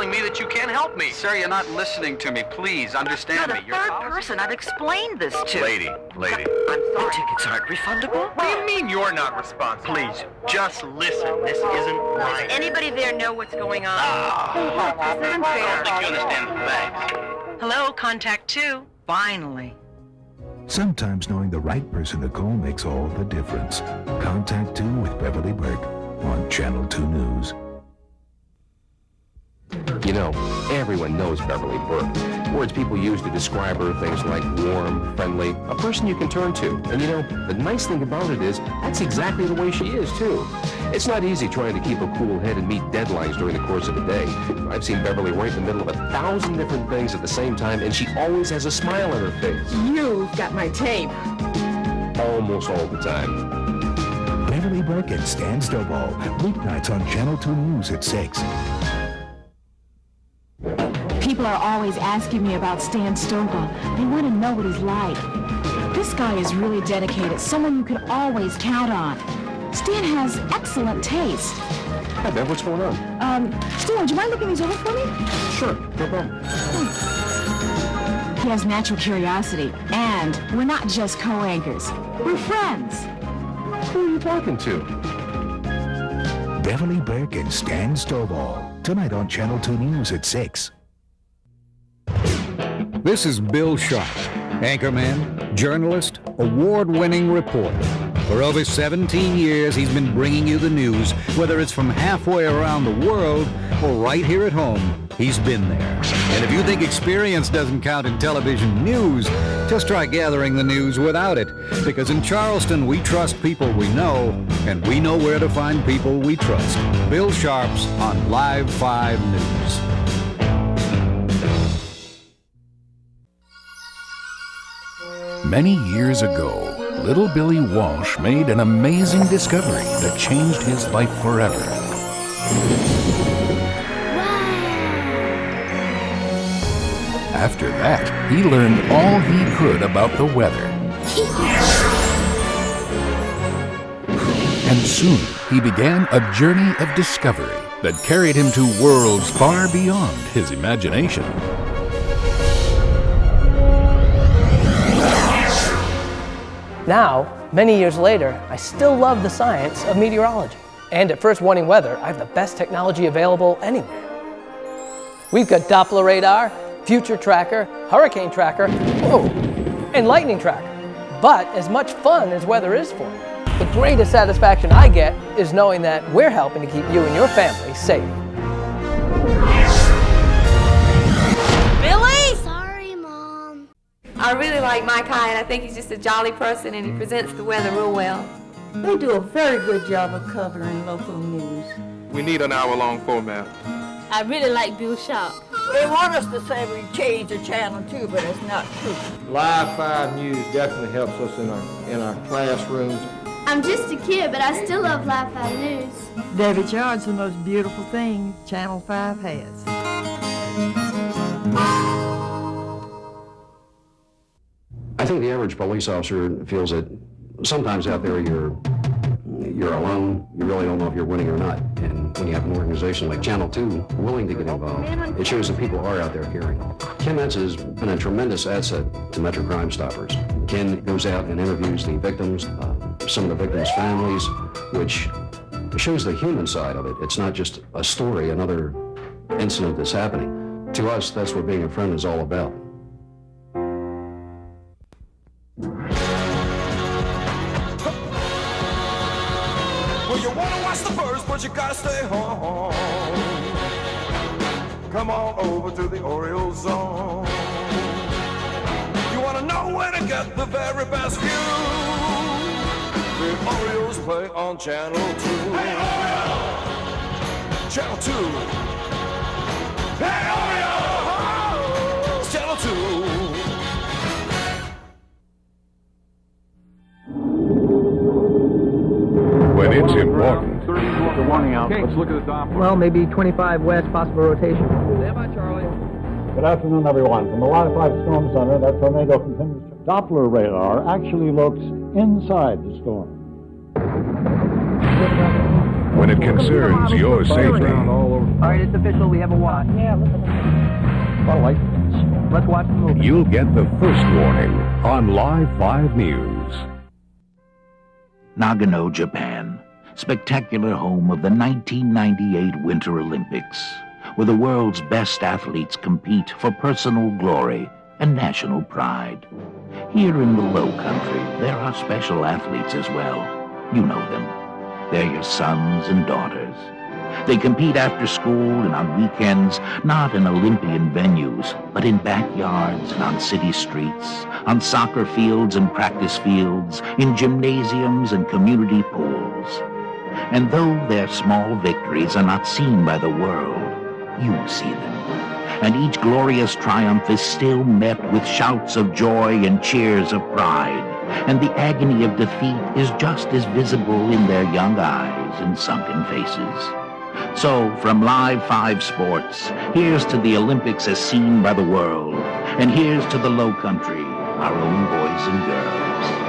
telling me that you can't help me. Sir, you're not listening to me. Please, understand me. You're the third person I've explained this to. Lady. I'm sorry. The tickets aren't refundable? What do you mean you're not responsible? Please, just listen. This isn't right. Does anybody there know what's going on? This isn't fair. I don't think you understand the facts. Hello, contact 2. Finally. Sometimes knowing the right person to call makes all the difference. Contact 2 with Beverly Burke on Channel 2 News. You know, everyone knows Beverly Burke. Words people use to describe her, things like warm, friendly, a person you can turn to. And you know, the nice thing about it is, that's exactly the way she is, too. It's not easy trying to keep a cool head and meet deadlines during the course of a day. I've seen Beverly right in the middle of 1,000 different things at the same time, and she always has a smile on her face. You've got my tape. Almost all the time. Beverly Burke and Stan Stovall, weeknights on Channel 2 News at 6. People are always asking me about Stan Stovall. They want to know what he's like. This guy is really dedicated, someone you can always count on. Stan has excellent taste. Hi, Bev, what's going on? Stan, do you mind looking these over for me? Sure, no problem. He has natural curiosity, and we're not just co-anchors. We're friends. Who are you talking to? Beverly Burke and Stan Stovall, tonight on Channel 2 News at 6. This is Bill Sharp, anchorman, journalist, award-winning reporter. For over 17 years, he's been bringing you the news, whether it's from halfway around the world or right here at home. He's been there. And if you think experience doesn't count in television news, just try gathering the news without it. Because in Charleston, we trust people we know, and we know where to find people we trust. Bill Sharp's on Live 5 News. Many years ago, little Billy Walsh made an amazing discovery that changed his life forever. After that, he learned all he could about the weather. And soon, he began a journey of discovery that carried him to worlds far beyond his imagination. Now, many years later, I still love the science of meteorology. And at First Warning Weather, I have the best technology available anywhere. We've got Doppler radar, future tracker, hurricane tracker, and lightning tracker. But as much fun as weather is for me, the greatest satisfaction I get is knowing that we're helping to keep you and your family safe. I really like Mike High, and I think he's just a jolly person, and he presents the weather real well. They do a very good job of covering local news. We need an hour-long format. I really like Bill Sharp. They want us to say we changed the channel too, but it's not true. Live 5 News definitely helps us in our classrooms. I'm just a kid, but I still love Live 5 News. Debbie Charles, the most beautiful thing Channel 5 has. I think the average police officer feels that sometimes out there you're alone. You really don't know if you're winning or not. And when you have an organization like Channel 2 willing to get involved, it shows that people are out there caring. Ken Metz has been a tremendous asset to Metro Crime Stoppers. Ken goes out and interviews the victims, some of the victims' families, which shows the human side of it. It's not just a story, another incident that's happening. To us, that's what being a friend is all about. Well, you wanna watch the first, but you gotta stay home. Come on over to the Orioles zone. You wanna know where to get the very best view? The Orioles play on Channel 2. Hey, Orioles! Channel 2. Hey, Orioles! Channel 2. When it's important. The warning out. Let's look at the Doppler. Well, maybe 25 west, possible rotation. Stand by, Charlie. Good afternoon, everyone. From the Live 5 Storm Center, that tornado continues. Doppler radar actually looks inside the storm. when it concerns your safety. All right, it's official. We have a watch. Yeah, look at that. Well, like, let's watch the movie. You'll get the first warning on Live 5 News. Nagano, Japan, spectacular home of the 1998 Winter Olympics, where the world's best athletes compete for personal glory and national pride. Here in the Low Country, there are special athletes as well. You know them. They're your sons and daughters. They compete after school and on weekends, not in Olympian venues, but in backyards and on city streets, on soccer fields and practice fields, in gymnasiums and community pools. And though their small victories are not seen by the world, you see them. And each glorious triumph is still met with shouts of joy and cheers of pride. And the agony of defeat is just as visible in their young eyes and sunken faces. So, from Live 5 Sports, here's to the Olympics as seen by the world, and here's to the Low Country, our own boys and girls.